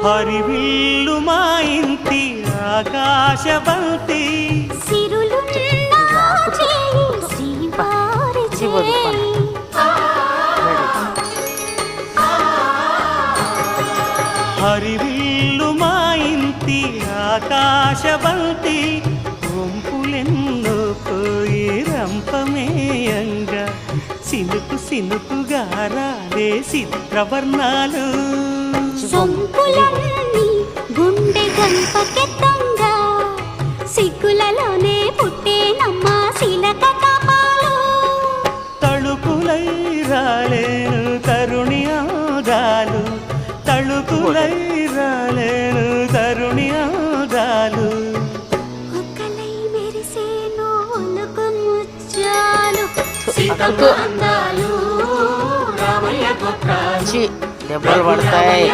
హరివిల్లు మా ఇంటి ఆకాశబంతి హరివిల్లు మా ఇంటి ఆకాశబంతి వంపులెన్నో పోయి రంపమేయంగా సినుకు సినుకుగా రాలే చిత్రవర్ణాలు గుండె గంపకెత్తంగా సిగ్గులలోనే పుట్టేనమ్మా శిలక కపాలు తళుకులై రాలేను తరుణి ఆదాలు తళుకులై రాలేను తరుణి ఆదాలు ఒక్కలై మెరిసేను ఒలుకు ముచ్చాలు అందాలు రామయ్య గోత్రాలు దెబ్బలు పడతాయి.